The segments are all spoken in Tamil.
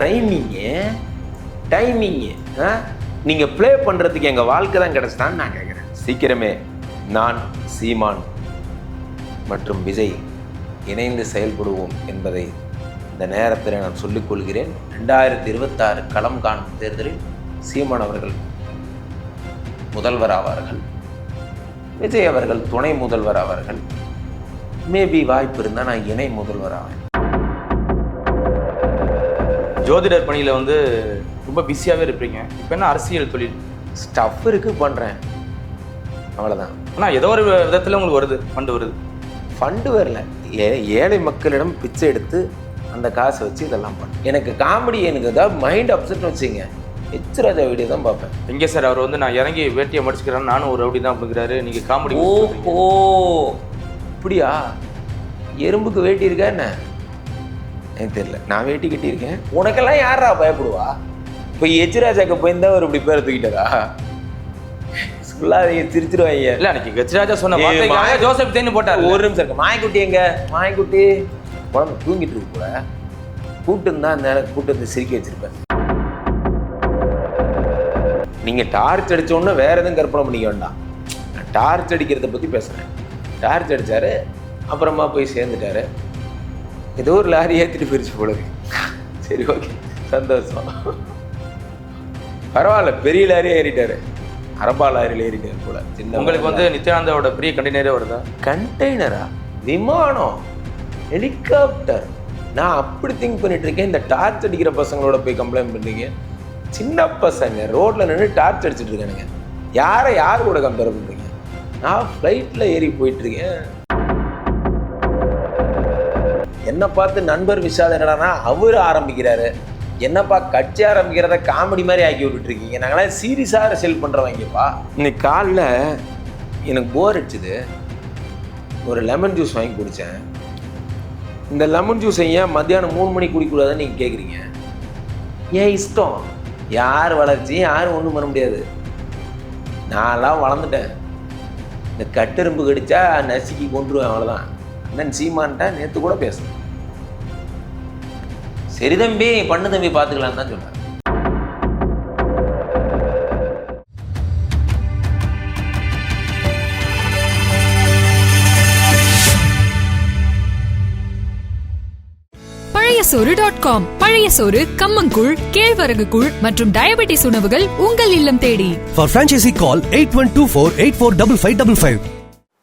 ரைமிங்கு, டைமிங்கு, நீங்கள் ப்ளே பண்ணுறதுக்கு எங்கள் வாழ்க்கை தான் கிடச்சிதான்னு நான் கேட்குறேன். சீக்கிரமே நான், சீமான் மற்றும் விஜய் இணைந்து செயல்படுவோம் என்பதை இந்த நேரத்தில் நான் சொல்லிக்கொள்கிறேன். 2026 களம் காணும் தேர்தலில் சீமான் அவர்கள் முதல்வர் ஆவார்கள், விஜய் அவர்கள் துணை முதல்வர் ஆவார்கள். மேபி வாய்ப்பு இருந்தால் நான் இணை முதல்வர் ஆவேன். ஜோதிடர் பணியில் வந்து ரொம்ப பிஸியாகவே இருப்பீங்க. இப்போ என்ன அரசியல் தொழில் ஸ்டஃப் இருக்குது, பண்ணுறேன், அவ்வளோதான். ஆனால் ஏதோ ஒரு விதத்தில் உங்களுக்கு வருது, ஃபண்டு வருது. ஃபண்டு வரல, ஏழை மக்களிடம் பிச்சை எடுத்து அந்த காசை வச்சு இதெல்லாம் பண்ண. எனக்கு காமெடி, எனக்கு ஏதாவது மைண்ட் அப்செட்னு வச்சுங்க, எச் ராஜா வீடியோ தான் பார்ப்பேன். எங்கே சார் அவர் வந்து நான் இறங்கி வேட்டியை மடிச்சுக்கிறேன், நானும் ஒரு ரவுடி தான் அப்படிங்கிறாரு. நீங்கள் காமெடி. ஓ அப்படியா? எறும்புக்கு வேட்டி இருக்கா என்ன? எனக்கு தெரியல, நான் வேட்டி கட்டியிருக்கேன். உனக்கெல்லாம் யாரா பயப்படுவா? இப்போ எச் ராஜாக்கு போயிருந்தா ஒரு இப்படி பேரை தூக்கிட்டாரா? சொல்லாதீங்க, சிரிச்சிருவாங்க. இல்லை, அன்னைக்கு எச் ராஜா சொன்ன ஜோசப் தேன்னு போட்டார். ஒரு நிமிஷம் இருக்கு. மாயக்குட்டி எங்க? மாயக்குட்டி குழந்தை தூங்கிட்டு இருக்கு கூட. கூட்டம் தான் அந்த கூட்டத்தை சிரிக்க வச்சிருப்பேன். நீங்க டார்ச் அடிச்ச உடனே வேற எதுவும் கற்பனை பண்ணிக்க வேண்டாம். நான் டார்ச் அடிக்கிறத பத்தி பேசுறேன். டார்ச் அடிச்சாரு, அப்புறமா போய் சேர்ந்துட்டாரு. ஏதோ ஒரு லாரி ஏற்றிட்டு போயிடுச்சு போல. சரி, ஓகே, சந்தோஷம். பரவாயில்ல, பெரிய லாரியே ஏறிட்டாரு, அரபா லாரியில் ஏறிட்டாரு போல. சின்ன உங்களுக்கு வந்து நித்யானந்தாவோட பெரிய கண்டெய்னரே வருதா? கண்டெய்னரா? விமானம், ஹெலிகாப்டர். நான் அப்படி திங்க் பண்ணிட்டு இருக்கேன். இந்த டார்ச் அடிக்கிற பசங்களோட போய் கம்ப்ளைண்ட் பண்ணீங்க. சின்ன பசங்க ரோட்ல நின்று டார்ச் அடிச்சுட்டு இருக்கானுங்க. யார் கூட கம்பேர் பண்றீங்க? நான் ஃப்ளைட்ல ஏறி போயிட்டு இருக்கேன். என்ன பார்த்து நண்பர் விஷால் என்னடானா அவரு ஆரம்பிக்கிறாரு, என்னப்பா கட்சி ஆரம்பிக்கிறத காமெடி மாதிரி ஆக்கி விட்டுட்டு இருக்கீங்க. நாங்களாம் சீரியஸாக அரசியல் பண்ணுறவங்கப்பா. இன்னைக்கு காலைல எனக்கு போர் அடிச்சுது, ஒரு லெமன் ஜூஸ் வாங்கி குடித்தேன். இந்த லெமன் ஜூஸை ஏன் மத்தியானம் 3 மணிக்கு குடிக்கூடாதுன்னு நீங்கள் கேட்குறீங்க. ஏன் இஷ்டம், யார் வளர்ச்சி யாரும் ஒன்றும் பண்ண முடியாது. நான்லாம் வளர்ந்துட்டேன். இந்த கட்டெரும்பு கடிச்சா நசுக்கி கொண்டுருவேன், அவ்வளோதான். அண்ணன் சீமான்ட்டா நேற்று கூட பேசுகிறேன். சரி தம்பி, பண்ணு தம்பி, பார்த்துக்கலாம் தான் சொன்னார். பழையசோறு.com. பழைய சோறு, கம்மங்கூழ், கேழ்வரகு கூழ் மற்றும் டயபெட்டிஸ் உணவுகள் உங்கள் இல்லம் தேடி. For franchisee call 8124845555.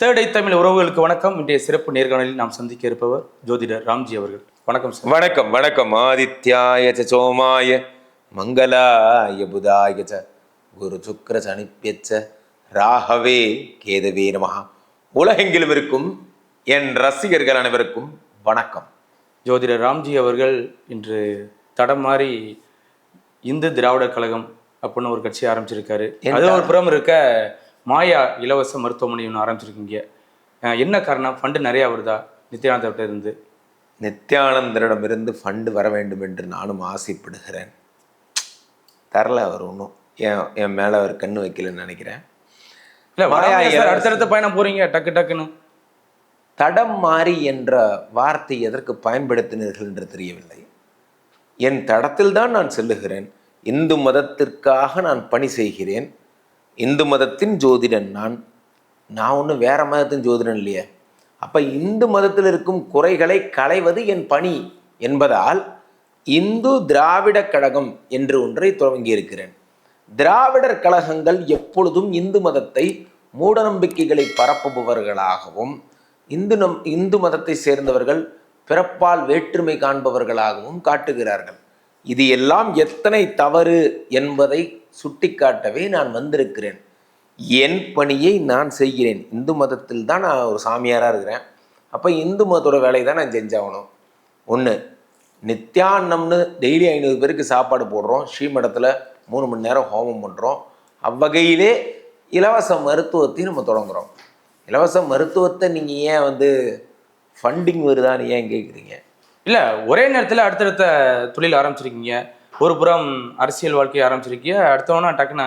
தேர்ட் ஐ தமிழ் உறவுகளுக்கு வணக்கம். இன்றைய சிறப்பு நேர்காணலில் நாம் சந்திக்க இருப்பவர் ஜோதிடர் ராம்ஜி அவர்கள். வணக்கம் சார். வணக்கம். வணக்கம். ஆதித்யாய சோமாய மங்களாய புதாய குரு சுக்கிர சனிப்பியச்ச ராகவே கேதவே நமஹ. உலகெங்கிலும் இருக்கும் என் ரசிகர்கள் அனைவருக்கும் வணக்கம். ஜோதிடர் ராம்ஜி அவர்கள் இன்று தடம் மாறி இந்து திராவிடர் கழகம் அப்படின்னு ஒரு கட்சி ஆரம்பிச்சிருக்காரு. அது ஒரு புறம் இருக்க மாயா இலவச மருத்துவமனை ஒன்று ஆரம்பிச்சிருக்கீங்க. என்ன காரணம்? ஃபண்டு நிறையா வருதா நித்யானந்தர்கிட்ட இருந்து? நித்யானந்தரிடமிருந்து ஃபண்டு வர வேண்டும் என்று நானும் ஆசைப்படுகிறேன். தரல அவர் ஒன்றும். என் மேலே அவர் கண்ணு வைக்கலன்னு நினைக்கிறேன். இல்லை, அடுத்தடுத்த பயணம் போகிறீங்க டக்குன்னு. தடம் மாறி என்ற வார்த்தை எதற்கு பயன்படுத்தினீர்கள் என்று தெரியவில்லை. என் தடத்தில் தான் நான் செல்லுகிறேன். இந்து மதத்திற்காக நான் பணி செய்கிறேன். இந்து மதத்தின் ஜோதிடன் நான் ஒன்றும் வேற மதத்தின் ஜோதிடன் இல்லையே. அப்போ இந்து மதத்தில் இருக்கும் குறைகளை களைவது என் பணி என்பதால் இந்து திராவிட கழகம் என்று ஒன்றை துவங்கி இருக்கிறேன். திராவிடர் கழகங்கள் எப்பொழுதும் இந்து மதத்தை மூடநம்பிக்கைகளை பரப்புபவர்களாகவும் இந்து மதத்தை சேர்ந்தவர்கள் பிறப்பால் வேற்றுமை காண்பவர்களாகவும் காட்டுகிறார்கள். இது எல்லாம் எத்தனை தவறு என்பதை சுட்டிக்காட்டவே நான் வந்திருக்கிறேன். என் பணியை நான் செய்கிறேன். இந்து மதத்தில் தான் நான் ஒரு சாமியாராக இருக்கிறேன். அப்போ இந்து மதத்தோட வேலையை தான் நான் செஞ்சாகணும். ஒன்று, நித்யான்னம்னு டெய்லி 500 பேருக்கு சாப்பாடு போடுறோம். ஸ்ரீமடத்தில் 3 மணி நேரம் ஹோமம் பண்ணுறோம். அவ்வகையிலே இலவச மருத்துவத்தையும் நம்ம தொடங்குகிறோம். இலவச மருத்துவத்தை நீங்கள் ஏன் ஃபண்டிங் வருதான்னு ஏன் கேட்குறீங்க? இல்லை, ஒரே நேரத்தில் அடுத்தடுத்த தொழில் ஆரம்பிச்சிருக்கீங்க. ஒரு புறம் அரசியல் வாழ்க்கையை ஆரம்பிச்சிருக்கீங்க, அடுத்தவனா டக்குன்னு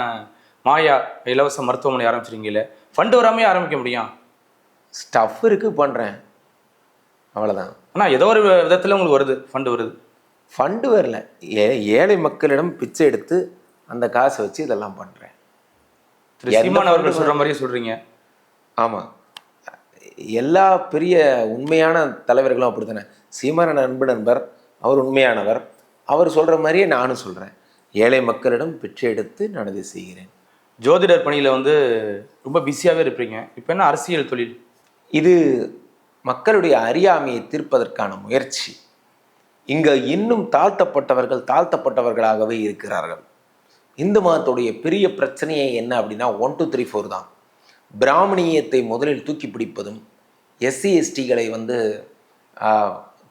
மாயா இலவச மருத்துவமனை ஆரம்பிச்சிருக்கீங்களே. ஃபண்டு வராமையே ஆரம்பிக்க முடியும்? ஸ்டஃப் இருக்குது, பண்ணுறேன், அவ்வளோதான். ஆனால் ஏதோ ஒரு விதத்தில் உங்களுக்கு வருது, ஃபண்டு வருது. ஃபண்டு வரல, ஏழை மக்களிடம் பிச்சை எடுத்து அந்த காசை வச்சு இதெல்லாம் பண்ணுறேன். திரு சீமான் அவர்கள் சொல்கிற மாதிரியே சொல்கிறீங்க. ஆமாம், எல்லா பெரிய உண்மையான தலைவர்களும் அப்படி தானே. சீமான நண்பர் அவர் உண்மையானவர், அவர் சொல்கிற மாதிரியே நானும் சொல்கிறேன். ஏழை மக்களிடம் பிச்சை எடுத்து நான் இதை செய்கிறேன். ஜோதிடர் பணியில் வந்து ரொம்ப பிஸியாகவே இருப்பீங்க. இப்போ என்ன அரசியல் தொழில்? இது மக்களுடைய அறியாமையை தீர்ப்பதற்கான முயற்சி. இங்கே இன்னும் தாழ்த்தப்பட்டவர்களாகவே இருக்கிறார்கள். இந்து மதத்துடைய பெரிய பிரச்சனையே என்ன அப்படின்னா 1 2 3 4 தான். பிராமணியத்தை முதலில் தூக்கி பிடிப்பதும், எஸ்சி எஸ்டிகளை வந்து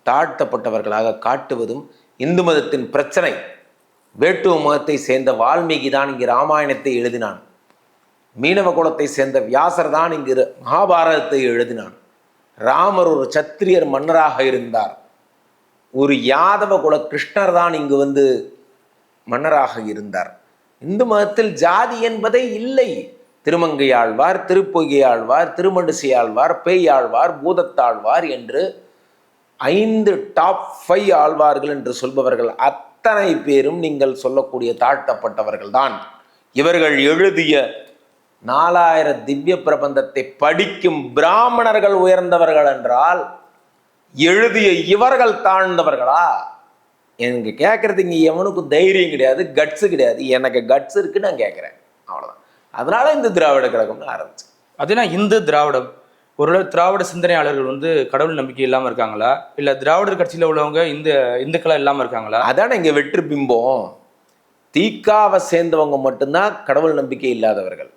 தாழ்த்தப்பட்டவர்களாக காட்டுவதும் இந்து மதத்தின் பிரச்சனை. வேட்டுவ மதத்தை சேர்ந்த வால்மீகி தான் இங்கு ராமாயணத்தை எழுதினான். மீனவ குலத்தை சேர்ந்த வியாசர் தான் இங்கு மகாபாரதத்தை எழுதினான். ராமர் ஒரு சத்திரியர் மன்னராக இருந்தார். ஒரு யாதவ குல கிருஷ்ணர் தான் இங்கு வந்து மன்னராக இருந்தார். இந்து மதத்தில் ஜாதி என்பதே இல்லை. திருமங்கையாழ்வார், திருப்பொய்கையாழ்வார், திருமண்டிசையாழ்வார், பேயாழ்வார், பூதத்தாழ்வார் என்று 5 டாப் 5 ஆழ்வார்கள் என்று சொல்பவர்கள் அத்தனை பேரும் நீங்கள் சொல்லக்கூடிய தாழ்த்தப்பட்டவர்கள் தான். இவர்கள் எழுதிய 4000 திவ்ய பிரபந்தத்தை படிக்கும் பிராமணர்கள் உயர்ந்தவர்கள் என்றால் எழுதிய இவர்கள் தாழ்ந்தவர்களா? எனக்கு கேட்கறது இங்கே எவனுக்கும் தைரியம் கிடையாது, கட்ஸு கிடையாது. எனக்கு கட்ஸ் இருக்கு, நான் கேட்குறேன், அவ்வளோதான். அதனால இந்த திராவிட கழகம்னு ஆரம்பிச்சு. அதுனா இந்து திராவிடம். ஒரு திராவிட சிந்தனையாளர்கள் வந்து கடவுள் நம்பிக்கை இல்லாமல் இருக்காங்களா, இல்லை திராவிடர் கட்சியில் உள்ளவங்க இந்துக்களா இல்லாமல் இருக்காங்களா? அதான இங்கே வெற்றி பிம்பம். தீக்காவை சேர்ந்தவங்க மட்டும்தான் கடவுள் நம்பிக்கை இல்லாதவர்கள்.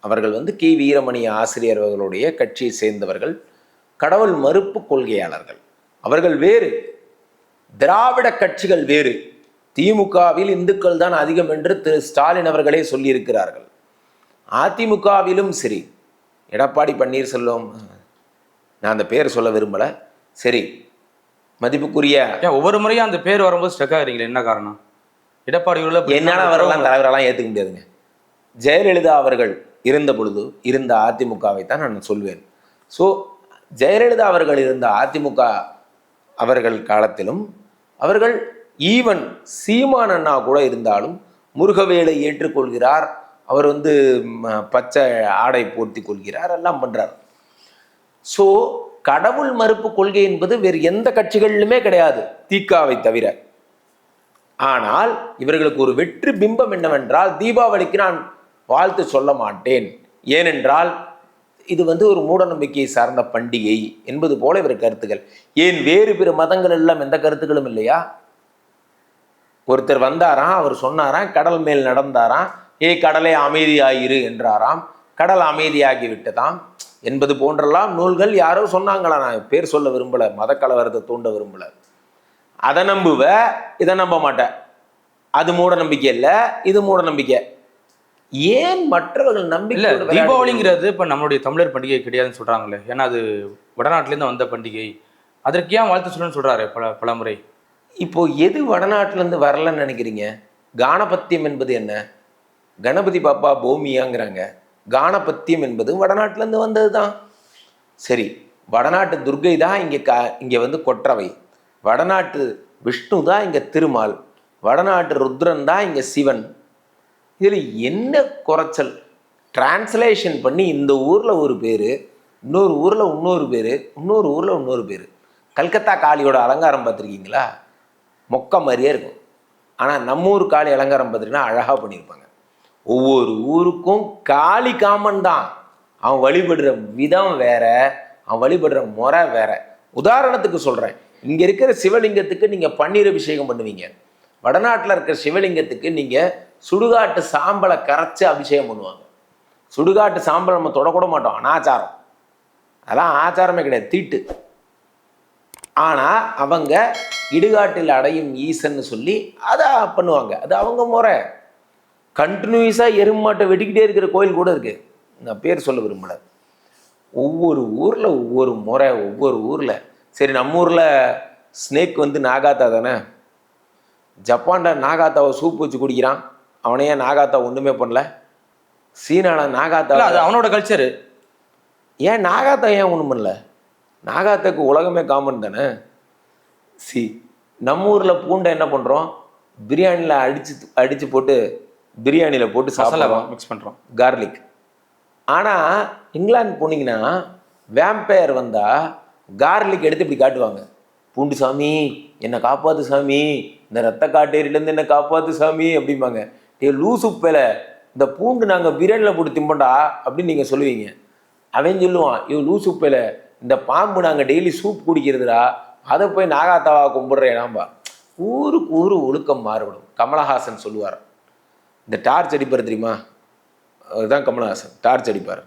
அவர்கள் வந்து கி வீரமணி ஆசிரியர் அவர்களுடைய கட்சியை சேர்ந்தவர்கள், கடவுள் மறுப்பு கொள்கையாளர்கள். அவர்கள் வேறு, திராவிட கட்சிகள் வேறு. திமுகவில் இந்துக்கள் தான் அதிகம் என்று திரு ஸ்டாலின் அவர்களே சொல்லியிருக்கிறார்கள். அதிமுகவிலும் சரி, எடப்பாடி பன்னீர்செல்வம், நான் அந்த பேர் சொல்ல விரும்பலை, சரி, மதிப்புக்குரிய ஒவ்வொரு முறையும் அந்த பேர் வரும்போது ஸ்டக் ஆகிறீங்களா? என்ன காரணம்? எடப்பாடி என்னால் அவரெல்லாம் தலைவரெல்லாம் ஏற்றுக்க முடியாதுங்க. ஜெயலலிதா அவர்கள் இருந்த பொழுது இருந்த அதிமுகவை தான் நான் சொல்வேன். ஸோ ஜெயலலிதா அவர்கள் இருந்த அதிமுக அவர்கள் காலத்திலும் அவர்கள் ஈவன் சீமான் அண்ணா கூட இருந்தாலும் முருகவேலை ஏற்றுக்கொள்கிறார். அவர் வந்து பச்சை ஆடை போர்த்தி கொள்கிறார், எல்லாம் பண்ணுறார். ஸோ கடவுள் மறுப்பு கொள்கை என்பது வேறு எந்த கட்சிகளிலுமே கிடையாது, திகாவை தவிர. ஆனால் இவர்களுக்கு ஒரு வெற்றி பிம்பம் என்னவென்றால், தீபாவளிக்கு நான் வாழ்த்து சொல்ல மாட்டேன், ஏனென்றால் இது வந்து ஒரு மூடநம்பிக்கையை சார்ந்த பண்டிகை என்பது போல இவர் கருத்துக்கள். ஏன் வேறு பிற மதங்கள் எல்லாம் எந்த கருத்துக்களும் இல்லையா? ஒருத்தர் வந்தாராம், அவர் சொன்னாராம், கடல் மேல் நடந்தாராம், கடலே அமைதியாயிரு என்றாராம், கடல் அமைதியாகி விட்டதாம் என்பது போன்றெல்லாம் நூல்கள் யாரோ சொன்னாங்களா. நான் பேர் சொல்ல விரும்பல, மத கலவரத்தை தூண்ட விரும்பல. அதை நம்புவ, இதை நம்ப மாட்டேன். அது மூட நம்பிக்கை இல்லை, இது மூட நம்பிக்கை. ஏன் மற்றவர்கள் நம்பிக்கை? தீபாவளிங்கிறது இப்ப நம்மளுடைய தமிழர் பண்டிகை கிடையாதுன்னு சொல்றாங்களே, ஏன்னா அது வடநாட்டிலேருந்து வந்த பண்டிகை. அதற்கு ஏன் வாழ்த்து சொல்லணும்னு சொல்றாரு பல முறை. இப்போ எது வடநாட்டிலேருந்து வரலன்னு நினைக்கிறீங்க? கானபத்தியம் என்பது என்ன? கணபதி பாப்பா பூமியாங்கிறாங்க. கானபத்தியம் என்பது வடநாட்டிலேருந்து வந்தது தான். சரி, வடநாட்டு துர்கை தான் இங்கே வந்து கொற்றவை, வடநாட்டு விஷ்ணு தான் இங்கே திருமால், வடநாட்டு ருத்ரன் தான் இங்கே சிவன். இதில் என்ன குறைச்சல்? டிரான்ஸ்லேஷன் பண்ணி இந்த ஊரில் ஒரு பேர், இன்னொரு ஊரில் இன்னொரு பேர், இன்னொரு ஊரில் இன்னொரு பேர். கல்கத்தா காளியோட அலங்காரம் பார்த்துருக்கீங்களா? மொக்க மாதிரியே இருக்கும். ஆனால் நம்ம ஊர் காளி அலங்காரம் பார்த்துருக்கீங்கன்னா அழகாக பண்ணியிருப்பாங்க. ஒவ்வொரு ஊருக்கும் காளி காமன் தான். அவன் வழிபடுற விதம் வேற, அவன் வழிபடுற முறை வேற. உதாரணத்துக்கு சொல்கிறேன், இங்கே இருக்கிற சிவலிங்கத்துக்கு நீங்கள் பன்னீர் அபிஷேகம் பண்ணுவீங்க, வடநாட்டில் இருக்கிற சிவலிங்கத்துக்கு நீங்கள் சுடுகாட்டு சாம்பலை கரைச்சி அபிஷேகம் பண்ணுவாங்க. சுடுகாட்டு சாம்பல் நம்ம தொடக்கூட மாட்டோம், அனாச்சாரம். அதெல்லாம் ஆச்சாரமே கிடையாது, தீட்டு. ஆனால் அவங்க இடுகாட்டில் அடையும் ஈசன்னு சொல்லி அதை பண்ணுவாங்க. அது அவங்க முறை. கண்டினியூஸாக எருமாட்டை வெட்டிக்கிட்டே இருக்கிற கோயில் கூட இருக்குது, நான் பேர் சொல்ல விரும்பல. ஒவ்வொரு ஊரில் ஒவ்வொரு முறை, ஒவ்வொரு ஊரில். சரி, நம்ம ஊரில் ஸ்னேக் வந்து நாகாத்தா தானே. ஜப்பான்ல நாகாத்தாவை சூப் வச்சு குடிக்கிறான், அவனையே நாகாத்தா ஒன்றுமே பண்ணல. சீனால நாகாத்தா, அது அவனோட கல்ச்சரு. ஏன் நாகாத்தா ஏன் ஒன்றும் பண்ணல? நாகாத்தாக்கு உலகமே காமன் தானே. நம்ம ஊரில் பூண்டை என்ன பண்ணுறோம், பிரியாணியில் அடித்து போட்டு பிரியாணியில் போட்டு சாப்பிடலாம், மிக்ஸ் பண்ணுறோம், கார்லிக். ஆனால் இங்கிலாந்து போனீங்கன்னா வேம்பயர் வந்தால் கார்லிக் எடுத்து இப்படி காட்டுவாங்க, பூண்டு சாமி என்னை காப்பாற்று சாமி, இந்த ரத்த காட்டேரியிலேருந்து என்னை காப்பாற்று சாமி அப்படிம்பாங்க. லூசு பேலை, இந்த பூண்டு நாங்கள் பிரியாணியில் போட்டு திம்பண்டா அப்படின்னு நீங்கள் சொல்லுவீங்க. அவன் சொல்லுவான், லூசு பேலை, இந்த பாம்பு நாங்கள் டெய்லி சூப் குடிக்கிறதுடா, அதை போய் நாகாத்தாவா கும்பிட்றேனாம்பா. ஊருக்கு ஊர் ஒழுக்கம் மாறுபடும். கமலஹாசன் சொல்லுவார், இந்த டார்ச் அடிப்பார் தெரியுமா, அதுதான் கமலஹாசன். டார்ச் அடிப்பார்,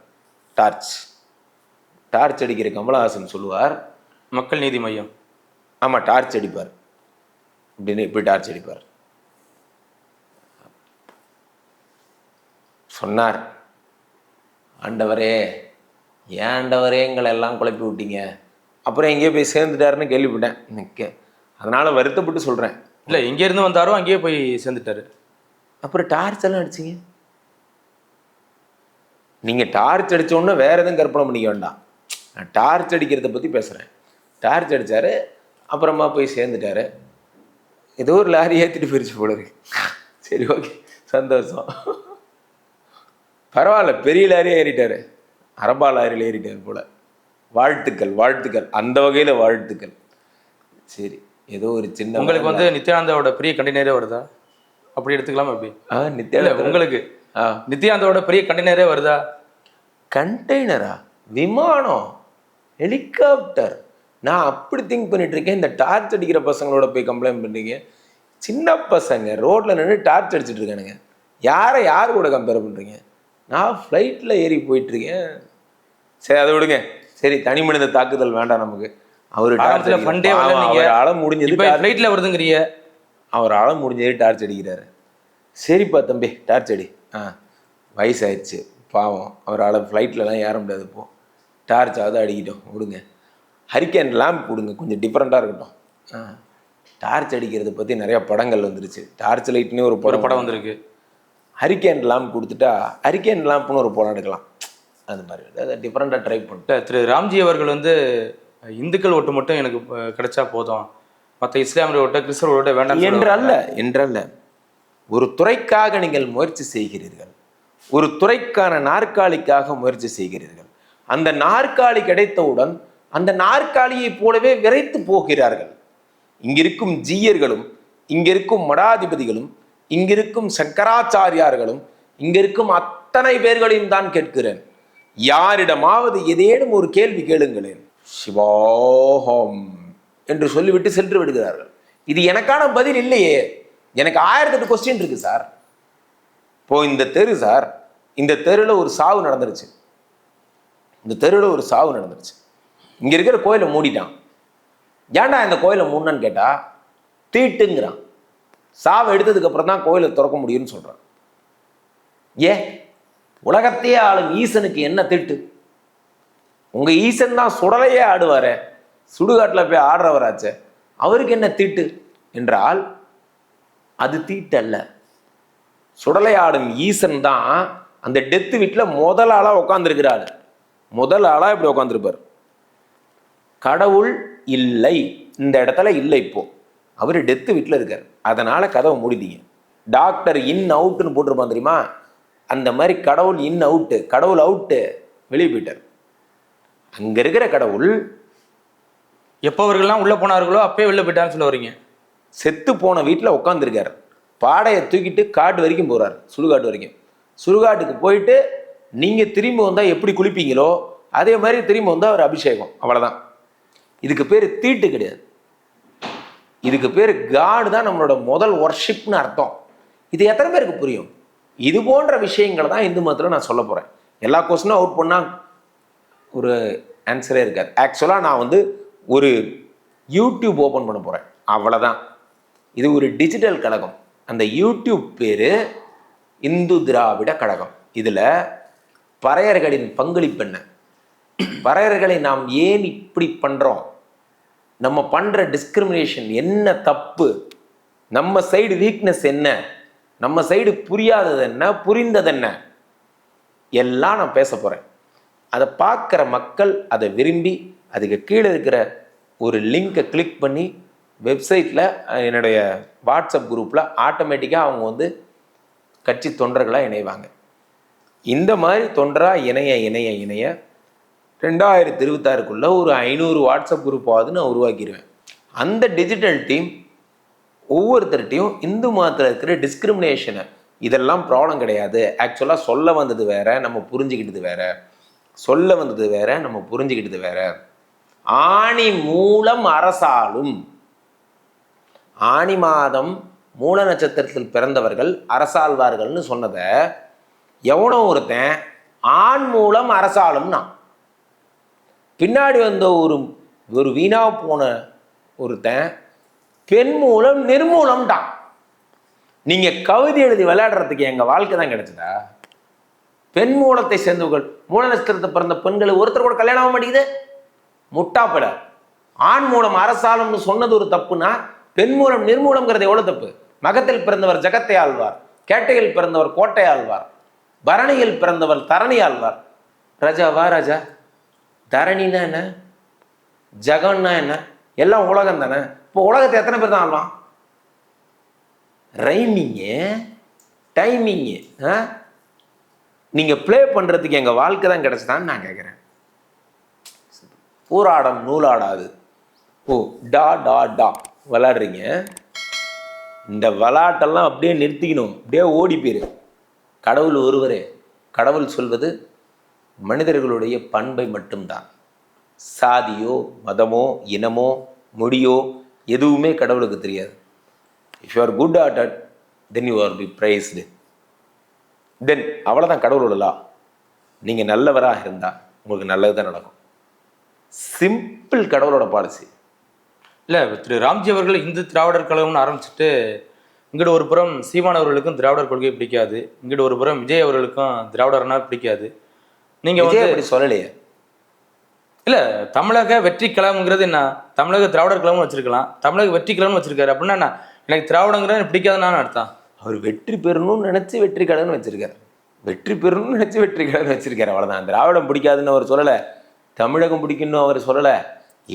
டார்ச் அடிக்கிற கமலஹாசன் சொல்லுவார், மக்கள் நீதி மையம். ஆமாம், டார்ச் அடிப்பார் அப்படின்னு, இப்படி டார்ச் அடிப்பார். சொன்னார், ஆண்டவரே ஏண்டவரே எங்களை எல்லாம் குழப்பி விட்டீங்க. அப்புறம் எங்கேயோ போய் சேர்ந்துட்டாருன்னு கேள்விப்பட்டேன். அதனால் வருத்தப்பட்டு சொல்கிறேன். இல்லை, எங்கேருந்து வந்தாரோ அங்கேயே போய் சேர்ந்துட்டாரு. அப்புறம் டார்ச் எல்லாம் அடிச்சிங்க. நீங்கள் டார்ச் அடித்தோன்னே வேறு எதுவும் கற்பனை பண்ணிக்க வேண்டாம். நான் டார்ச் அடிக்கிறத பற்றி பேசுகிறேன். டார்ச் அடித்தார், அப்புறமா போய் சேர்ந்துட்டாரு. ஏதோ ஒரு லாரி ஏற்றிட்டு போயிடுச்சு போல இருக்கு. சரி, ஓகே, சந்தோஷம். பரவாயில்ல, பெரிய லாரியே ஏறிட்டார், அரபா லாரியில் ஏறிட்டார் போல. வாழ்த்துக்கள், அந்த வகையில் வாழ்த்துக்கள். சரி, ஏதோ ஒரு சின்ன, உங்களுக்கு வந்து நித்யானந்தாவோட பெரிய கண்டெய்னரே வருதா, அப்படி எடுத்துக்கலாமா? எப்படி நித்யானந்தா உங்களுக்கு நித்யானந்தாவோட பெரிய கண்டெய்னரே வருதா? கண்டெய்னரா? விமானம், ஹெலிகாப்டர்? நான் அப்படி திங்க் பண்ணிட்டு இருக்கேன். இந்த டார்ச் அடிக்கிற பசங்களோட போய் கம்ப்ளைண்ட் பண்ணுறீங்க. சின்ன பசங்க ரோட்டில் நின்று டார்ச் அடிச்சுட்டு இருக்கானுங்க. யார் கூட கம்பேர் பண்ணுறீங்க? நான் ஃப்ளைட்டில் ஏறி போயிட்டுருக்கேன். சரி, அதை விடுங்க. சரி, தனி மனித தாக்குதல் வேண்டாம் நமக்கு. அவர் ஆள முடிஞ்சது ஃப்ளைட்டில் வருதுங்கிறிய, அவர் ஆள முடிஞ்சது டார்ச் அடிக்கிறாரு. சரிப்பா தம்பி, டார்ச் அடி. வயசாயிடுச்சு பாவம், அவரால் ஃப்ளைட்லலாம் ஏற முடியாது. இப்போ டார்ச்சாவது அடிக்கிட்டோம், விடுங்க. ஹரிக்கேன் லேம்ப் கொடுங்க, கொஞ்சம் டிஃப்ரெண்ட்டாக இருக்கட்டும். டார்ச் அடிக்கிறத பற்றி நிறையா படங்கள் வந்துருச்சு. டார்ச் லைட்னே ஒரு படம் வந்திருக்கு. ஹரிக்கேன் லேம்ப் கொடுத்துட்டா ஹரிக்கேன் லேம்ப்னு ஒரு படம் எடுக்கலாம். அது மாதிரி அதை டிஃப்ரெண்ட்டாக ட்ரை பண்ணிட்டு. திரு ராம்ஜி அவர்கள் வந்து இந்துக்கள் ஓட்டு மட்டும் எனக்கு கிடைச்சா போதும், மற்ற இஸ்லாமிய ஓட்டு கிறிஸ்தவ ஓட்டு வேண்டாம் என்றல்ல. ஒரு துறைக்காக நீங்கள் முயற்சி செய்கிறீர்கள், ஒரு துறைக்கான நாற்காலிக்காக முயற்சி செய்கிறீர்கள். அந்த நாற்காலி கிடைத்தவுடன் அந்த நாற்காலியை போலவே விரைத்து போகிறார்கள். இங்கிருக்கும் ஜீயர்களும், இங்கிருக்கும் மடாதிபதிகளும், இங்கிருக்கும் சங்கராச்சாரியார்களும், இங்கிருக்கும் அத்தனை பேர்களையும் தான் கேட்கிறேன், யாரிடமாவது ஏதேனும் ஒரு கேள்வி கேளுங்களேன், சிவோஹம் என்று சொல்லிவிட்டு சென்று விடுகிறார்கள். இது எனக்கான பதில் இல்லையே, எனக்கு 1008 கொஸ்டின் இருக்கு சார். இப்போ இந்த தெரு சார், இந்த தெருவில் ஒரு சாவு நடந்துருச்சு. இங்க இருக்கிற கோயிலை மூடிட்டான். ஏன்டா இந்த கோயிலை மூடனு கேட்டா தீட்டுங்கிறான். சாவை எடுத்ததுக்கு அப்புறம் தான் கோயிலை திறக்க முடியும்னு சொல்றான். உலகத்தையே ஆளும் ஈசனுக்கு என்ன திட்டு? உங்க ஈசன் தான் சுடலையே ஆடுவாரே, சுடுகாட்டில் போய் ஆடுறவராச்சே, அவருக்கு என்ன தீட்டு என்றால் அது தீட்டு அல்ல. சுடலை ஆடும் ஈசன் தான் அந்த டெத்து வீட்டில் முதல் ஆளா உட்காந்துருக்கிறாரு. முதல் ஆளா இப்படி உட்காந்துருப்பார். கடவுள் இல்லை, இந்த இடத்துல இல்லை. இப்போ அவர் டெத்து வீட்டில் இருக்கார், அதனால கதவை மூடிட்டீங்க. டாக்டர் இன் அவுட்னு போட்டிருப்பான் தெரியுமா, அந்த மாதிரி கடவுள் இன் அவுட்டு, கடவுள் அவுட்டு, வெளியே போயிட்டார். அங்க இருக்கிற கடவுள் எப்போ அவர்கள்லாம் உள்ள போனார்களோ அப்பயே வெளில போயிட்டான்னு சொல்ல வரீங்க. செத்து போன வீட்டில் உட்காந்துருக்கார். பாடையை தூக்கிட்டு காட்டு வரைக்கும் போறார், சுடுகாட்டு வரைக்கும். சுடுகாட்டுக்கு போயிட்டு நீங்க திரும்பி வந்தா எப்படி குளிப்பீங்களோ அதே மாதிரி திரும்பி வந்தா அவர் அபிஷேகம், அவ்வளவுதான். இதுக்கு பேர் தீட்டு கிடையாது, இதுக்கு பேர் காடு தான் நம்மளோட முதல் ஒர்ஷிப்னு அர்த்தம். இது எத்தனை பேருக்கு புரியும்? இது போன்ற விஷயங்களை தான் இந்து மதத்தில் நான் சொல்ல போறேன். எல்லா கொஸ்டினும் அவுட் பண்ணா ஒரு ஆன்சரே இருக்காது. ஆக்சுவலாக நான் வந்து ஒரு யூடியூப் ஓப்பன் பண்ண போறேன், அவ்வளோதான். இது ஒரு டிஜிட்டல் கழகம். அந்த யூடியூப் பேரு இந்து திராவிட கழகம். இதுல பறையர்களின் பங்களிப்பு என்ன, பறையர்களை நாம் ஏன் இப்படி பண்றோம், நம்ம பண்ற டிஸ்கிரிமினேஷன் என்ன தப்பு, நம்ம சைடு வீக்னஸ் என்ன, நம்ம சைடு புரியாதது என்ன, புரிந்தது என்ன, எல்லாம் நான் பேச போறேன். அதை பார்க்குற மக்கள் அதை விரும்பி அதுக்கு கீழே இருக்கிற ஒரு லிங்கை கிளிக் பண்ணி வெப்சைட்டில் என்னுடைய வாட்ஸ்அப் குரூப்பில் ஆட்டோமேட்டிக்காக அவங்க வந்து கட்சி தொண்டர்களாக இணைவாங்க. இந்த மாதிரி தொண்டராக இணைய 2026க்குள்ளே ஒரு 500 வாட்ஸ்அப் குரூப்பாவது நான் உருவாக்கிடுவேன். அந்த டிஜிட்டல் டீம் ஒவ்வொருத்தர்கிட்டையும் இந்து மதத்தில் இருக்கிற டிஸ்கிரிமினேஷனை, இதெல்லாம் ப்ராப்ளம் கிடையாது, ஆக்சுவலாக சொல்ல வந்தது வேற, நம்ம புரிஞ்சுக்கிட்டது வேற, சொல்ல வந்தது வேற, நம்ம புரிஞ்சுக்கிட்டது வேற. ஆணி மூலம் அரசாளும், ஆணி மாதம் மூல நட்சத்திரத்தில் பிறந்தவர்கள் அரசாழ்வார்கள்னு சொன்னதை எவனோ ஒருத்தன் ஆண் மூலம் அரசாளும்னா, பின்னாடி வந்த ஒரு வீணா போன ஒருத்தன் பெண் மூலம் நிர்மூலம்டான். நீங்க கவிதை எழுதி விளையாடுறதுக்கு எங்க வாழ்க்கை தான் கிடைச்சதா? பெண் மூலத்தை சேர்ந்தவர்கள், மூல நட்சத்திரத்தை பிறந்த பெண்களை ஒருத்தர் கூட கல்யாணம் ஆக மாட்டேங்குது. முட்டாப்பட ஆண் மூலம் அரசாளும்னு சொன்னது ஒரு தப்புனா, பெண் மூலம் நிர்மூலம்ங்கிறது எவ்வளவு தப்பு? மகத்தில் பிறந்தவர் ஜகத்தை ஆழ்வார், கேட்டையில் பிறந்தவர் கோட்டை ஆழ்வார், பரணியில் பிறந்தவர் தரணி ஆழ்வார். ராஜாவா ராஜா? தரணின்னா என்ன, ஜகன்னா என்ன? எல்லாம் உலகம் தானே. இப்போ உலகத்தை எத்தனை பேர் தான் ஆழ்வான்? ரைமிங்கு, டைமிங்கு, நீங்க பிளே பண்றதுக்கு எங்க வாழ்க்கை தான் கிடைச்சதான்னு நான் கேட்குறேன். பூராடம் நூலாடாது. ஓ டா டா டா விளாடுறீங்க. இந்த விளாட்டெல்லாம் அப்படியே நிறுத்திக்கணும், அப்படியே ஓடி போயிரு. கடவுள் ஒருவரே. கடவுள் சொல்வது மனிதர்களுடைய பண்பை மட்டும்தான். சாதியோ மதமோ இனமோ மொழியோ எதுவுமே கடவுளுக்கு தெரியாது. If you are good at it then you are be praised. Then அவ்வளோதான் கடவுளோட லா. நீங்கள் நல்லவராக இருந்தால் உங்களுக்கு நல்லது தான் நடக்கும். சிம்பிள் கடவுளோட பாலிசி. இல்லை, திரு ராம்ஜி அவர்கள் இந்து திராவிடர் கழகம்னு ஆரம்பிச்சுட்டு இங்கிட்டு ஒரு புறம் சீமான் அவர்களுக்கும் திராவிடர் கொள்கை பிடிக்காது, இங்கிட்டு ஒரு புறம் விஜய் அவர்களுக்கும் திராவிடர்னா பிடிக்காது. நீங்கள் வந்து அப்படி சொல்லலையே. இல்லை, தமிழக வெற்றி கழகம்ங்கிறது என்ன? தமிழக திராவிடர் கழகம்னு வச்சிருக்கலாம், தமிழக வெற்றி கழகம்னு வச்சிருக்காரு. அப்படின்னா என்ன? எனக்கு திராவிடங்கிறது பிடிக்காதுன்னு அர்த்தம். அவர் வெற்றி பெறணும்னு நினச்சி வெற்றி கழகம்னு வச்சிருக்காரு. வெற்றி பெறணும்னு நினச்சி வெற்றி கழகம்னு வச்சிருக்காரு, அவ்வளோதான். திராவிடம் பிடிக்காதுன்னு அவர் சொல்லலை, தமிழகம் பிடிக்கணும் அவர் சொல்லலை,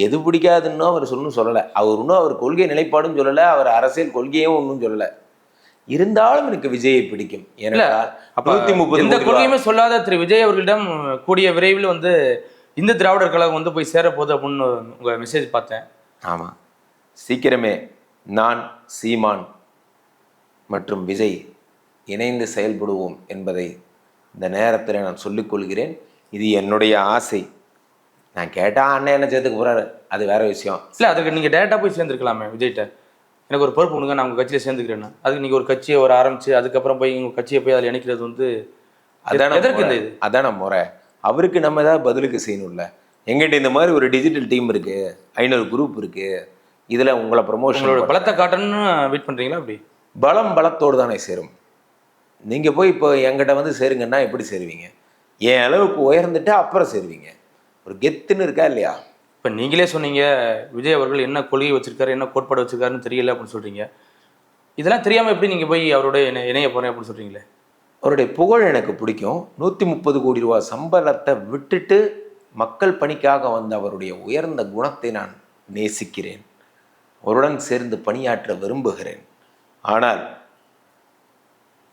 எது பிடிக்காதுன்னு அவர் சொல்லலை. அவர் இன்னும் அவர் கொள்கை நிலைப்பாடும் சொல்லலை, அவர் அரசியல் கொள்கையும் ஒன்றும் சொல்லலை. இருந்தாலும் எனக்கு விஜயை பிடிக்கும். ஏனென்றால் 130 எந்த கொள்கையுமே சொல்லாத திரு விஜய் அவர்களிடம் கூடிய விரைவில் வந்து இந்த திராவிடர் கழகம் வந்து போய் சேரப்போகுது அப்படின்னு உங்க மெசேஜ் பார்த்தேன். ஆமாம், சீக்கிரமே நான், சீமான் மற்றும் விஜய் இணைந்து செயல்படுவோம் என்பதை இந்த நேரத்தில் நான் சொல்லிக்கொள்கிறேன். இது என்னுடைய ஆசை. நான் கேட்டால் அண்ணன் என்ன சேர்த்துக்க போகிறாரு, அது வேற விஷயம். இல்லை, அதுக்கு நீங்கள் டேரெக்டாக போய் சேர்ந்துருக்கலாமே விஜய்கிட்ட. எனக்கு ஒரு பொறுப்பு கொடுங்க, நான் உங்கள் கட்சியில் சேர்ந்துக்கிறேன்னா. அதுக்கு நீங்கள் ஒரு கட்சியை ஆரம்பிச்சு அதுக்கப்புறம் போய் உங்கள் கட்சியை போய் அதில் இணைக்கிறது வந்து எதற்கு இந்த இது? அதான முறை. அவருக்கு நம்ம ஏதாவது பதிலுக்கு செய்யணும்ல. எங்கிட்ட இந்த மாதிரி ஒரு டிஜிட்டல் டீம் இருக்குது, 500 குரூப் இருக்குது, இதில் உங்களை ப்ரமோஷனோட பலத்தை காட்டணும்னு வெயிட் பண்ணுறீங்களா? அப்படி பலத்தோடு தானே சேரும். நீங்கள் போய் இப்போ எங்கிட்ட வந்து சேருங்கன்னா எப்படி சேருவீங்க? என் அளவுக்கு உயர்ந்துட்டு அப்புறம் சேருவீங்க. ஒரு கெத்துன்னு இருக்கா இல்லையா? இப்போ நீங்களே சொன்னீங்க விஜய் அவர்கள் என்ன கொள்கை வச்சிருக்காரு, என்ன கோட்பாடு வச்சிருக்காருன்னு தெரியல அப்படின்னு சொல்கிறீங்க. இதெல்லாம் தெரியாமல் எப்படி நீங்கள் போய் அவரோட இணைய போகிறேன் அப்படின்னு சொல்கிறீங்களே? அவருடைய புகழ் எனக்கு பிடிக்கும். 130 கோடி ரூபா சம்பளத்தை விட்டுட்டு மக்கள் பணிக்காக வந்த அவருடைய உயர்ந்த குணத்தை நான் நேசிக்கிறேன். அவருடன் சேர்ந்து பணியாற்ற விரும்புகிறேன். ஆனால்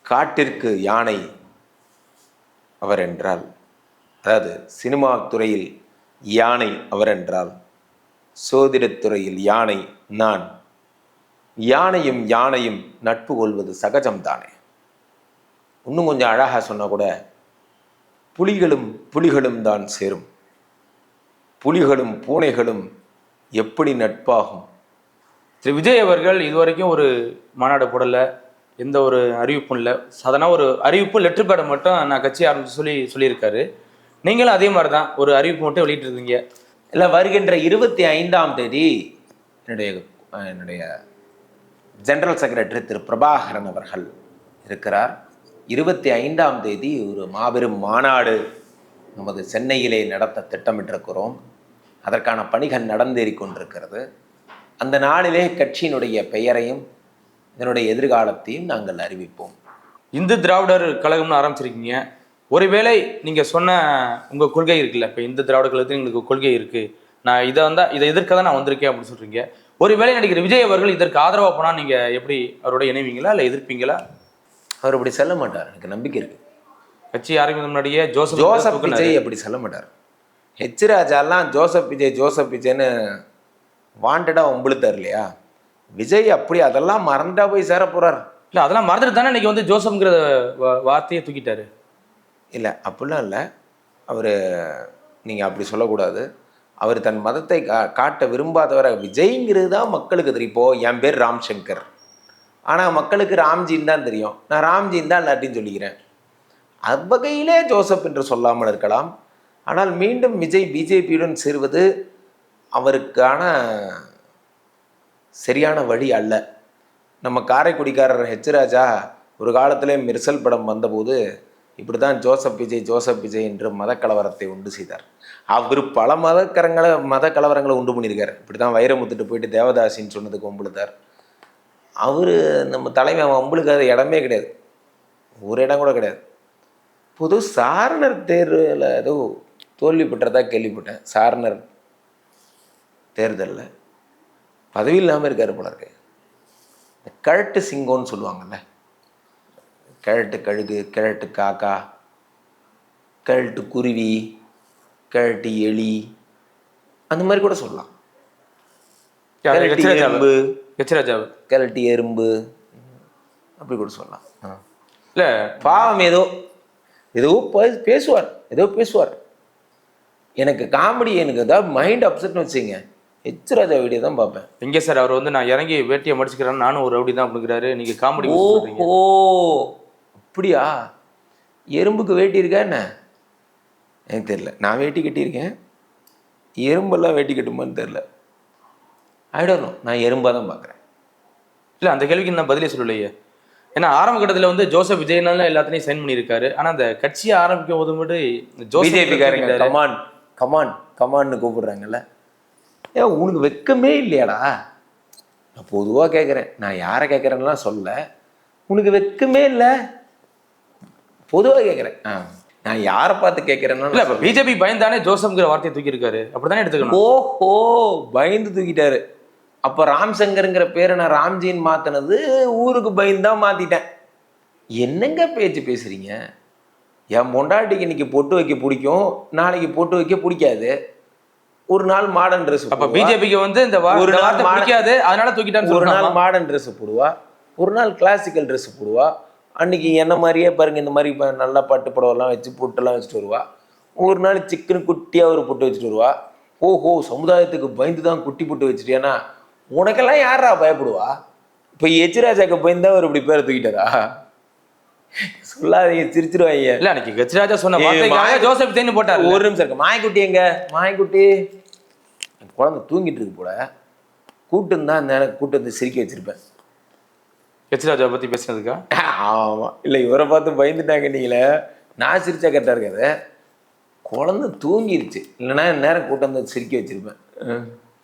காட்டிற்கு யானை அவர் என்றால், அதாவது சினிமா துறையில் யானை அவர் என்றால், சோதிடத்துறையில் யானை நான். யானையும் நட்பு கொள்வது சகஜம்தானே. இன்னும் கொஞ்சம் அழகாக சொன்னால் கூட, புலிகளும் தான் சேரும், புலிகளும் பூனைகளும் எப்படி நட்பாகும். திரு விஜய் அவர்கள் இதுவரைக்கும் ஒரு மாநாடு போடலை, எந்த ஒரு அறிவிப்பும் இல்லை. சாதாரண ஒரு அறிவிப்பு லெட்டர் பேடை மட்டும் நான் கட்சி ஆரம்பிச்சு சொல்லியிருக்காரு. நீங்களும் அதே மாதிரி தான் ஒரு அறிவிப்பு மட்டும் வெளியிட்டிருந்தீங்க. இல்லை, வருகின்ற 25ஆம் தேதி என்னுடைய ஜெனரல் செக்ரட்டரி திரு பிரபாகரன் அவர்கள் இருக்கிறார். 25ஆம் தேதி ஒரு மாபெரும் மாநாடு நமது சென்னையிலே நடத்த திட்டமிட்டிருக்கிறோம். அதற்கான பணிகள் நடந்தேறி கொண்டிருக்கிறது. அந்த நாளிலே கட்சியினுடைய பெயரையும் இதனுடைய எதிர்காலத்தையும் நாங்கள் அறிவிப்போம். இந்து திராவிடர் கழகம்னு ஆரம்பிச்சிருக்கீங்க. ஒருவேளை நீங்கள் சொன்ன உங்கள் கொள்கை இருக்குல்ல, இப்போ இந்து திராவிடர் கழகத்தில் எங்களுக்கு கொள்கை இருக்குது, நான் இதை எதிர்க்க தான் நான் வந்திருக்கேன் அப்படின்னு சொல்கிறீங்க. ஒருவேளை நடிகர் விஜய் அவர்கள் இதற்கு ஆதரவா போனா நீங்க எப்படி அவரோட இணைவீங்களா இல்ல எதிர்ப்பீங்களா? அவர் அப்படி சொல்ல மாட்டார், எனக்கு நம்பிக்கை இருக்கு. கட்சி ஆரம்பிக்கும் முன்னாடியே ஜோசப் விஜய் அப்படி சொல்ல மாட்டார். ஹெச் ராஜாலாம் ஜோசப் விஜய்னு வாண்டடாக உம்பளுத்தார் இல்லையா? விஜய் அப்படி அதெல்லாம் மறந்துட்டா போய் சேர போறார். இல்லை, அதெல்லாம் மறந்துட்டு தானே இன்னைக்கு வந்து ஜோசப்ங்கிற வார்த்தையை தூக்கிட்டாரு. இல்லை அப்படிலாம் இல்லை, அவர் நீங்கள் அப்படி சொல்லக்கூடாது. அவர் தன் மதத்தை காட்ட விரும்பாதவரை, விஜய்ங்கிறது தான் மக்களுக்கு தெரியும். இப்போது என் பேர் ராம் சங்கர், ஆனால் மக்களுக்கு ராம்ஜின்னு தான் தெரியும். நான் ராம்ஜின்னு தான் எல்லாத்தையும் சொல்லிக்கிறேன். அவ்வகையிலே ஜோசப் என்று சொல்லாமல் இருக்கலாம். ஆனால் மீண்டும் விஜய் பிஜேபியுடன் சேருவது அவருக்கான சரியான வழி அல்ல. நம்ம காரைக்குடிக்காரர் ஹெச் ராஜா ஒரு காலத்திலே மிர்சல் படம் வந்தபோது இப்படி தான் ஜோசப் விஜய் என்று மதக்கலவரத்தை உண்டு செய்தார். அவர் பல மத கலவரங்களை உண்டு பண்ணியிருக்கார். இப்படி தான் வைரமுத்துட்டு போயிட்டு தேவதாசின்னு சொன்னதுக்கு வம்புழுத்தார். அவர் நம்ம தலைமை வம்புழுக்காத இடமே கிடையாது, ஒரு இடம் கூட கிடையாது. பொது சாரணர் தேர்வில் ஏதோ தோல்வி பெற்றதா கேள்விப்பட்டேன். சாரணர் தேர்தலில் பதவி இல்லாமல் இருக்கார் போல இருக்கு. இந்த கிழட்டு சிங்கம்னு சொல்லுவாங்கல்ல, கிழட்டு கழுகு, கிழட்டு காக்கா, கிழட்டு குருவி, கிழட்டு எலி, அந்த மாதிரி கூட சொல்லலாம். எறும்பு, கிழட்டு எறும்பு அப்படி கூட சொல்லலாம். இல்லை பாவம் ஏதோ பேசுவார். எனக்கு காமெடி, எனக்கு ஏதாவது மைண்ட் அப்செட்னு வச்சுங்க, ஹெச் ராஜா வீடியோ தான் பார்ப்பேன். எங்கே சார் அவர் வந்து நான் இறங்கி வேட்டியை மடிச்சுக்கிறேன், நானும் ஒரு ரவுடி தான் அப்படிங்கிறாரு. நீங்கள் காமெடி. ஓ அப்படியா? எறும்புக்கு வேட்டி இருக்கா என்ன? எனக்கு தெரியல. நான் வேட்டி கட்டியிருக்கேன், எறும்பெல்லாம் வேட்டி கட்டுமான்னு தெரில. ஆயிடணும், நான் எறும்பாக தான் பார்க்குறேன். இல்லை, அந்த கேள்விக்கு நான் பதிலே சொல்லலையே. ஏன்னா ஆரம்ப கட்டத்தில் வந்து ஜோசப் விஜய்னால எல்லாத்தையும் சைன் பண்ணியிருக்காரு. ஆனால் அந்த கட்சியை ஆரம்பிக்கும் போது மட்டும் பிஜேபிக்காரங்க கமான்னு கூப்பிடுறாங்கல்ல. உனக்கு வெக்கமே இல்லையாடா? நான் பொதுவாக கேட்குறேன், நான் யாரை கேட்குறேன்னா சொல்ல, உனக்கு வெக்கமே இல்லை? பொதுவாக கேட்குறேன், நான் யாரை பார்த்து கேட்குறேன்னா இல்லை. இப்போ பிஜேபி பயந்தானே ஜோசப்ங்கிற வார்த்தையை தூக்கியிருக்காரு, அப்படித்தானே எடுத்துக்கணும். ஓஹோ, பயந்து தூக்கிட்டாரு. அப்போ ராம்சங்கருங்கிற பேரை நான் ராம்ஜின்னு மாற்றினது ஊருக்கு பயந்தான் மாற்றிட்டேன். என்னங்க பேச்சு பேசுகிறீங்க? என் பொண்டாட்டிக்கு இன்னைக்கு பொட்டு வைக்க பிடிக்கும், நாளைக்கு பொட்டு வைக்க பிடிக்காது. ஒரு நாள் மாடர்ன் ட்ரெஸ். அப்போ பிஜேபிக்கு வந்து இந்த வார்த்தை பிடிக்காது, அதனால தூக்கிட்டான்னு. ஒரு நாள் மாடர்ன் ட்ரெஸ் போடுவா, ஒரு நாள் கிளாசிக்கல் ட்ரெஸ் போடுவா. அன்னைக்கு என்ன மாதிரியே பாருங்க, இந்த மாதிரி நல்லா பட்டு புடவெல்லாம் வச்சு பொட்டெல்லாம் வச்சுட்டு வருவா. ஒரு நாள் சிக்கன் குட்டியாக ஒரு பொட்டு வச்சுட்டு வருவா. ஓஹோ, சமுதாயத்துக்கு பயந்து தான் குட்டி பொட்டு வச்சுட்டியானா? உனக்கெல்லாம் யாரா பயப்படுவா? இப்போ ஹெச் ராஜாக்கு பயந்து அவர் இப்படி பேரை தூக்கிட்டாரா? சொல்லாதீங்க, சிரிச்சிருவாங்க. இல்லை, அன்னைக்கு ஹெச் ராஜா சொன்ன வார்த்தைக்காக ஜோசப் விஜய்னு போட்டார். ஒரு நிமிஷம் இருக்கு. மாயக்குட்டி எங்க? மாயக்குட்டி குழந்தை தூங்கிட்டு இருக்கு போல, கூட்டு இருந்தா அந்த கூட்டு வந்து சிரிக்க வச்சிருப்பேன். ஹெச் ராஜா பற்றி பேசுனதுக்கா? ஆமாம். இல்லை, இவரை பார்த்து பயந்துட்டாங்க நீங்களே. நான் சிரிச்சா கரெக்டாக இருக்காது. குழந்தை தூங்கிருச்சு, இல்லைன்னா நேரம் கூட்டம் வந்து சிரிக்க வச்சிருப்பேன்.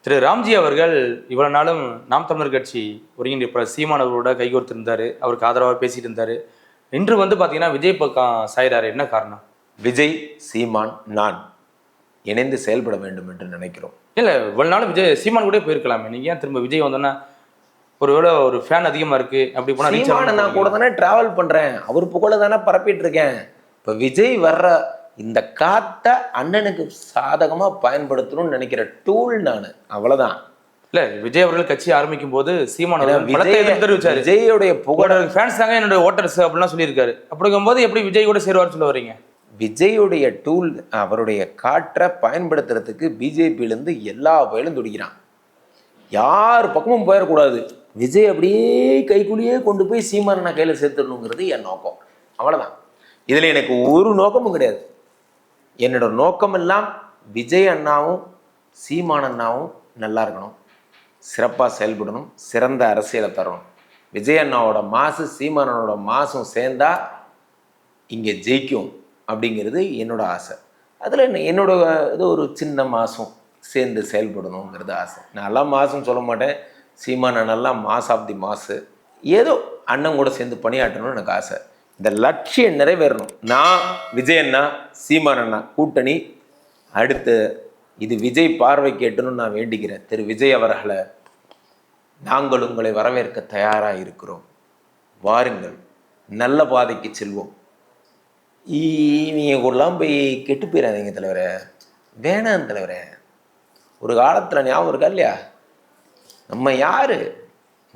திரு ராம்ஜி அவர்கள் இவ்வளவு நாளும் நாம் தமிழர் கட்சி ஒருங்கிணைப்பு சீமான் அவர்களோட கைகோர்த்திருந்தாரு, அவருக்கு ஆதரவாக பேசிட்டு இருந்தாரு. இன்று வந்து பார்த்தீங்கன்னா விஜய் பக்கம் சாயிறாரு. என்ன காரணம்? விஜய், சீமான், நான் இணைந்து செயல்பட வேண்டும் என்று நினைக்கிறோம். இல்லை, இவ்வளவு நாளும் விஜய் சீமான் கூட போயிருக்கலாமே, நீங்க ஏன் திரும்ப விஜய் வந்தோன்னா ஒருவேளை ஒரு ஃபேன் அதிகமா இருக்கு அப்படி போனா? சீமானை நான் கூட தானே டிராவல் பண்றேன், அவர் புகழ தானே பரப்பிட்டு இருக்கேன். இப்போ விஜய் வர்ற இந்த காட்டை அண்ணனுக்கு சாதகமா பயன்படுத்தணும்னு நினைக்கிற டூல் நான், அவ்வளவுதான். இல்ல, விஜய் அவர்கள் கட்சி ஆரம்பிக்கும் போது சீமான் தெரிவிச்சாரு, விஜயோடைய புகழ ஃபேன்ஸ் தாங்க என்னோட ஓட்டர்ஸ் அப்படிலாம் சொல்லியிருக்காரு. அப்படிங்கும் போது எப்படி விஜய் கூட சேருவார் சொல்ல வரீங்க? விஜயுடைய டூல், அவருடைய காற்றை பயன்படுத்துறதுக்கு பிஜேபியிலேருந்து எல்லா வயலும் துடிக்கிறான். யார் பக்கமும் போயிடக்கூடாது, விஜய் அப்படியே கைக்குள்ளேயே கொண்டு போய் சீமானை கையில் சேர்த்துடணுங்கிறது என் நோக்கம், அவ்வளோதான். இதில் எனக்கு ஒரு நோக்கமும் கிடையாது. என்னோட நோக்கம் எல்லாம் விஜய் அண்ணாவும் சீமான் அண்ணாவும் நல்லா இருக்கணும், சிறப்பாக செயல்படணும், சிறந்த அரசியலை தரணும். விஜய் அண்ணாவோட மாசு சீமானோட மாசும் சேர்ந்தா இங்கே ஜெயிக்கும் அப்படிங்கிறது என்னோட ஆசை. அதில் என்னோட இது ஒரு சின்ன மாசம் சேர்ந்து செயல்படணுங்கிறது ஆசை. நல்லா மாசுன்னு சொல்ல மாட்டேன், சீமான நல்லா மாஸ் ஆஃப் தி மாசு, ஏதோ அண்ணன் கூட சேர்ந்து பணியாற்றணும்னு எனக்கு ஆசை. இந்த லட்சியம் நிறைவேறணும். நான் விஜய் அண்ணா சீமான் அண்ணா கூட்டணி அடுத்து இது விஜய் பார்வை கேட்டணும்னு நான் வேண்டிக்கிறேன். திரு விஜய் அவர்களை நாங்கள் உங்களை வரவேற்க தயாராக இருக்கிறோம். வாருங்கள், நல்ல பாதைக்கு செல்வோம். நீங்கள் கூடலாம் போய் கெட்டு போயிடாதீங்க தலைவரே, வேணாம் தலைவரே. ஒரு காலத்தில் ஞாபகம் இருக்கா இல்லையா, நம்ம யார்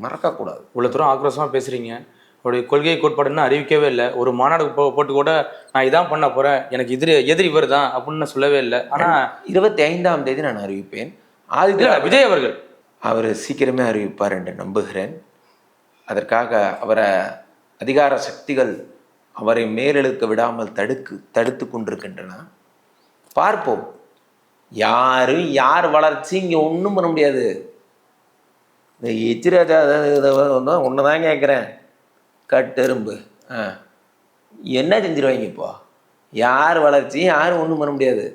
மறக்கக்கூடாது. இவ்வளோ தூரம் ஆக்ரோஷமாக பேசுகிறீங்க. அவருடைய கொள்கை கோட்பாடுன்னு அறிவிக்கவே இல்லை. ஒரு மாநாடு போட்டு கூட நான் இதான் பண்ண போகிறேன், எனக்கு எதிரி இவர் தான் அப்படின்னு சொல்லவே இல்லை. ஆனால் 25ஆம் தேதி நான் அறிவிப்பேன். விஜய் அவர்கள் அவர் சீக்கிரமே அறிவிப்பார் என்று நம்புகிறேன். அதற்காக அவரை அதிகார சக்திகள் அவரை மேலெழுக்க விடாமல் தடுத்து கொண்டிருக்கின்றன. பார்ப்போம். யார் வளர்ச்சி இங்கே ஒன்றும் பண்ண முடியாது. இந்த எச்சிராஜா ஒன்று தான் கேட்குறேன், கட்டெரும்பு என்ன செஞ்சிருவாங்க இப்போ? யார் வளர்ச்சி யாரும் ஒன்றும் பண்ண முடியாது.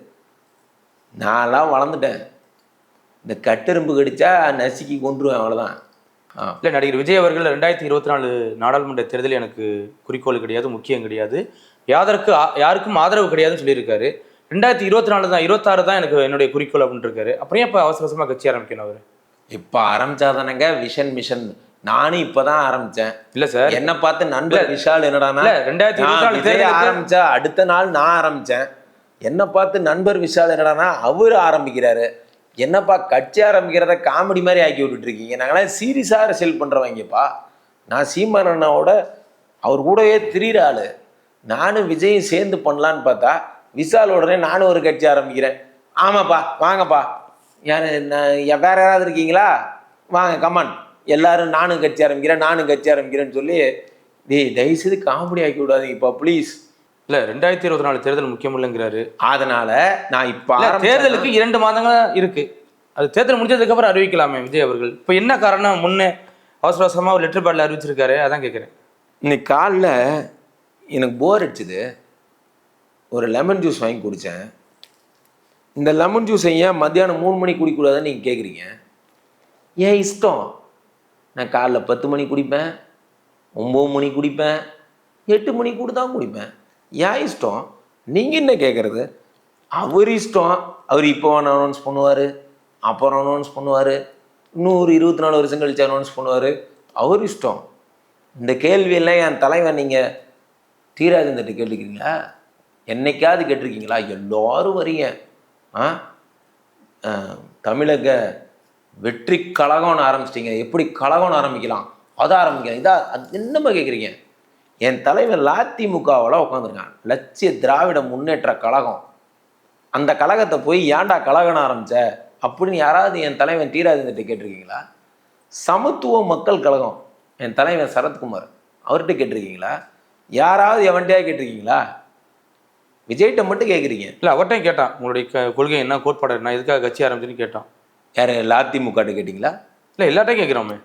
நான்லாம் வளர்ந்துட்டேன், இந்த கட்டெரும்பு கடிச்சா நசுக்கி கொண்டுருவேன், அவ்வளோதான். இல்லை, நடிகர் விஜய் அவர்கள் 2024 நாடாளுமன்ற தேர்தல் எனக்கு குறிக்கோள் கிடையாது, முக்கியம் கிடையாது, யாருக்கும் ஆதரவு கிடையாதுன்னு சொல்லியிருக்காரு. 2024 தான், 26 தான் எனக்கு என்னுடைய குறிக்கோள் அப்படின்னு இருக்காரு. அப்புறம் இப்போ அவசரமாக கட்சி ஆரம்பிக்கணும் அவர்? இப்போ ஆரம்பிச்சாதானங்க விஷன். நானும் இப்பதான் ஆரம்பிச்சேன். இல்ல சார், என்ன பார்த்து நண்பர் விஷால் என்னடானா 2024 ஆரம்பிச்சா அடுத்த நாள் நான் ஆரம்பிச்சேன். என்ன பார்த்து நண்பர் விஷால் என்னடானா அவரு ஆரம்பிக்கிறாரு. என்னப்பா கட்சி ஆரம்பிக்கிறத காமெடி மாதிரி ஆக்கி விட்டுட்டு இருக்கீங்க. நாங்களாம் சீரியஸாக அரசியல் பண்ணுறவங்கப்பா. நான் சீமான் அண்ணாவோட அவர் கூடவே திரியிற ஆளு. நானும் விஜயும் சேர்ந்து பண்ணலான்னு பார்த்தா விஷால் உடனே நானும் ஒரு கட்சி ஆரம்பிக்கிறேன். ஆமாப்பா வாங்கப்பா, யார் வேற யாராவது இருக்கீங்களா, வாங்க கமான் எல்லாரும் நானும் கட்சி ஆரம்பிக்கிறேன்னு சொல்லி தயவுசெய்து காமெடி ஆக்கி விடாதீங்கப்பா ப்ளீஸ். இல்லை, 2024 தேர்தல் முக்கியம் இல்லைங்கிறாரு. அதனால நான் இப்போ தேர்தலுக்கு 2 மாதங்கள் இருக்கு, அது தேர்தல் முடிஞ்சதுக்கு அப்புறம் அறிவிக்கலாமே விஜய் அவர்கள். இப்போ என்ன காரணம் முன்னே அவசரமாக ஒரு லெட்டர் பேடில் அறிவிச்சிருக்காரு, அதான் கேட்குறேன். இன்னைக்கு காலைல எனக்கு போர் அடிச்சுது, ஒரு லெமன் ஜூஸ் வாங்கி குடித்தேன். இந்த லெமன் ஜூஸ் ஏன் மத்தியானம் 3 மணிக்கு குடிக்கூடாதுன்னு நீங்கள் கேட்குறீங்க. ஏன் இஷ்டம். நான் காலைல 10 மணிக்கு குடிப்பேன், 9 மணிக்கு குடிப்பேன், 8 மணிக்கு கூட தான் குடிப்பேன். ஏன் இஷ்டம். நீங்கள் என்ன கேட்குறது? அவர் இஷ்டம். அவர் இப்போ அனௌன்ஸ் பண்ணுவார், அப்புறம் அனௌன்ஸ் பண்ணுவார், இன்னொரு 24 வருஷம் கழிச்சு அனௌன்ஸ் பண்ணுவார். அவர் இஷ்டம். இந்த கேள்வியெல்லாம் என் தலைவன் நீங்கள் தீராஜன்கிட்ட கேட்டுக்கிறீங்களா? என்னைக்காவது கேட்டிருக்கீங்களா? எல்லோரும் வரீங்க. தமிழக வெற்றி கழகம்னு ஆரம்பிச்சிட்டிங்க, எப்படி கழகம்னு ஆரம்பிக்கலாம், அதை ஆரம்பிக்கலாம், இதா அது என்னமா கேட்குறீங்க? என் தலைவன் அதிமுகவில் உட்காந்துருக்கான், லட்சிய திராவிட முன்னேற்ற கழகம். அந்த கழகத்தை போய் ஏன்டா கழகம்னு ஆரம்பிச்ச அப்படின்னு யாராவது என் தலைவன் தீராஜன்கிட்ட கேட்டிருக்கீங்களா? சமத்துவ மக்கள் கழகம் என் தலைவன் சரத்குமார் அவர்கிட்ட கேட்டிருக்கீங்களா? யாராவது எவன்கிட்டயா கேட்டிருக்கீங்களா? விஜய்கிட்ட மட்டும் கேட்குறீங்க. இல்லை, அவர்கிட்டையும் கேட்டான், உங்களுடைய கொள்கை என்ன, கோட்பாடு என்ன, எதுக்காக கட்சி ஆரம்பிச்சுன்னு கேட்டான். யார் அதிமுக கேட்டிங்களா? இல்லை, எல்லாட்டையும் கேட்குறோமே.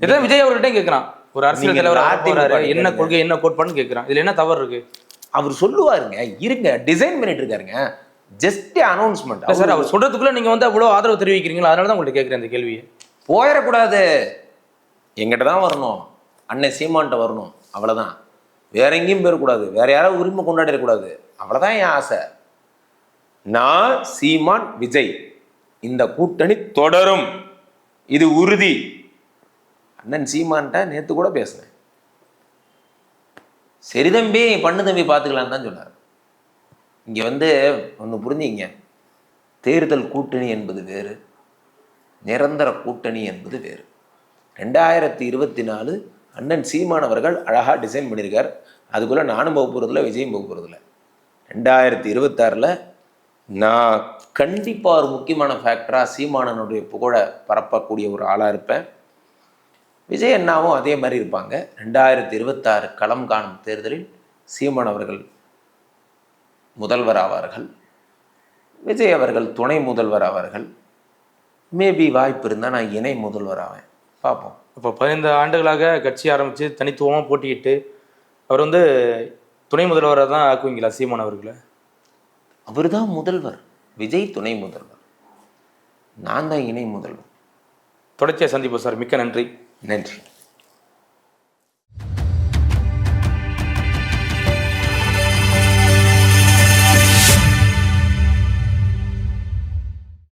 இதான் விஜய் அவர்கிட்டையும் கேட்குறான். ஒரு அரசியல் தலைவர் என்ன கொள்கை என்ன கோட்பாடுன்னு கேட்குறான். இதில் என்ன தவறு இருக்கு? அவர் சொல்லுவாருங்க, இருங்க, டிசைன் பண்ணிட்டு இருக்காருங்க, ஜஸ்ட் அனௌன்ஸ்மெண்ட். சார், அவர் சொல்றதுக்குள்ள நீங்க வந்து அவ்வளோ ஆதரவு தெரிவிக்கிறீங்களா? அதனால தான் உங்கள்கிட்ட கேட்குறேன் இந்த கேள்வியை. போயிடக்கூடாது, எங்கிட்ட தான் வரணும், அண்ணன் சீமான்ட்ட வரணும், அவ்வளோதான். வேற எங்கேயும் போயிடக்கூடாது, வேற யாராவது உரிமை கொண்டாடிடக்கூடாது, அவ்வளோதான் என் ஆசை. நான் சீமான் விஜய் இந்த கூட்டணி தொடரும், இது உறுதி. அண்ணன் சீமான்ட்ட நேற்று கூட பேசினேன். சரி தம்பி, பண்ணு தம்பி, பார்த்துக்கலான்னு தான் சொன்னார். இங்கே வந்து ஒன்று புரிஞ்சுங்க, தேர்தல் கூட்டணி என்பது வேறு, நிரந்தர கூட்டணி என்பது வேறு. 2024 அண்ணன் சீமான் அவர்கள் அழகாக டிசைன் பண்ணியிருக்கார். அதுக்குள்ளே நானும் போக போகிறதில்ல, விஜயும் போக போகிறதில்ல. 2026 நான் கண்டிப்பாக ஒரு முக்கியமான ஃபேக்டராக சீமானனுடைய புகழை பரப்பக்கூடிய ஒரு ஆளாக இருப்பேன். விஜய் அண்ணாவும் அதே மாதிரி இருப்பாங்க. 2026 களம் காணும் தேர்தலில் சீமான் அவர்கள் முதல்வர் ஆவார்கள், விஜய் அவர்கள் துணை முதல்வர் ஆவார்கள். மேபி வாய்ப்பு இருந்தால் நான் இணை முதல்வர் ஆவேன், பார்ப்போம். இப்போ 15 ஆண்டுகளாக கட்சி ஆரம்பித்து தனித்துவமாக போட்டிக்கிட்டு அவர் வந்து துணை முதல்வராக தான் ஆக்குவீங்களா சீமான் அவர்களை? அவர் தான் முதல்வர், விஜய் துணை முதல்வர், நான் தான் இணை முதல்வர். தொடர்ச்சியாக சந்திப்போம் சார். மிக்க நன்றி. நன்றி.